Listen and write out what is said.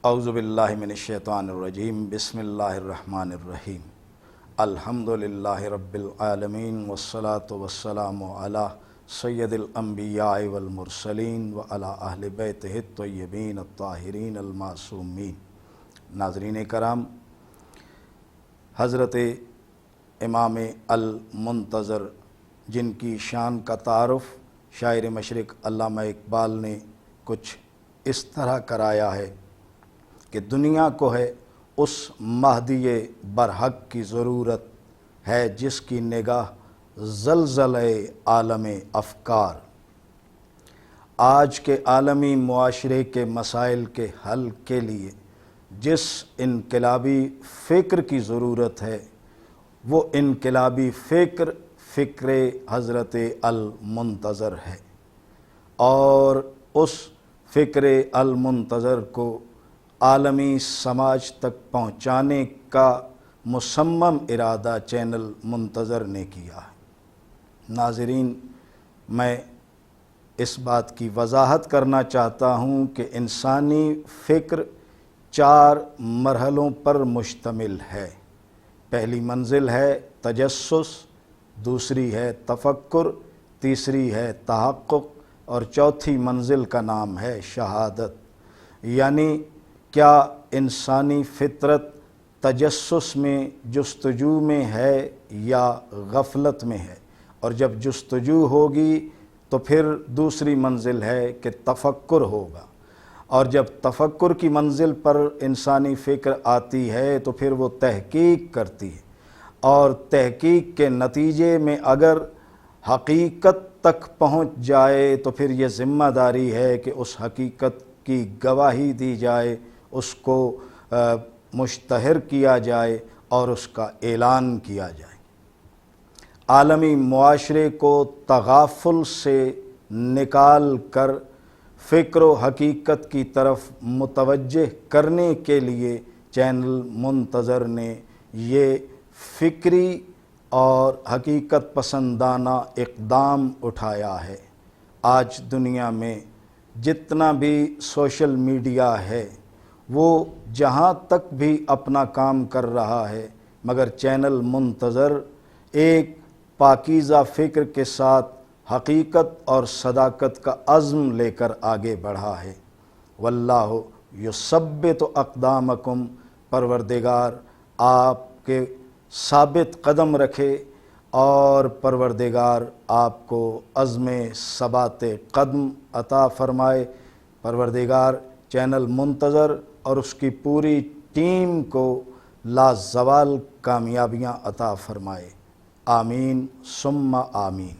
اعوذ باللہ من الشیطان الرجیم بسم اللہ الرحمن الرحیم الحمدللہ رب العالمین والصلاة والسلام علی سید الانبیاء والمرسلین وعلی اہل بیتہ الطیبین الطاہرین المعصومین۔ ناظرین کرام، حضرت امام المنتظر جن کی شان کا تعارف شاعر مشرق علامہ اقبال نے کچھ اس طرح کرایا ہے کہ دنیا کو ہے اس مہدی برحق کی ضرورت ہے جس کی نگاہ زلزلہ عالم افکار۔ آج کے عالمی معاشرے کے مسائل کے حل کے لیے جس انقلابی فکر کی ضرورت ہے وہ انقلابی فکر حضرت المنتظر ہے، اور اس فکر المنتظر کو عالمی سماج تک پہنچانے کا مصمم ارادہ چینل منتظر نے کیا ہے۔ ناظرین، میں اس بات کی وضاحت کرنا چاہتا ہوں کہ انسانی فکر 4 مرحلوں پر مشتمل ہے۔ پہلی منزل ہے تجسس، دوسری ہے تفکر، تیسری ہے تحقق، اور چوتھی منزل کا نام ہے شہادت۔ یعنی کیا انسانی فطرت تجسس میں، جستجو میں ہے یا غفلت میں ہے؟ اور جب جستجو ہوگی تو پھر دوسری منزل ہے کہ تفکر ہوگا، اور جب تفکر کی منزل پر انسانی فکر آتی ہے تو پھر وہ تحقیق کرتی ہے، اور تحقیق کے نتیجے میں اگر حقیقت تک پہنچ جائے تو پھر یہ ذمہ داری ہے کہ اس حقیقت کی گواہی دی جائے، اس کو مشتہر کیا جائے اور اس کا اعلان کیا جائے۔ عالمی معاشرے کو تغافل سے نکال کر فکر و حقیقت کی طرف متوجہ کرنے کے لیے چینل منتظر نے یہ فکری اور حقیقت پسندانہ اقدام اٹھایا ہے۔ آج دنیا میں جتنا بھی سوشل میڈیا ہے وہ جہاں تک بھی اپنا کام کر رہا ہے، مگر چینل منتظر ایک پاکیزہ فکر کے ساتھ حقیقت اور صداقت کا عزم لے کر آگے بڑھا ہے۔ واللہ یثبت اقدامکم، پروردگار آپ کے ثابت قدم رکھے، اور پروردگار آپ کو عزم ثبات قدم عطا فرمائے۔ پروردگار چینل منتظر اور اس کی پوری ٹیم کو لازوال کامیابیاں عطا فرمائے۔ آمین ثم آمین۔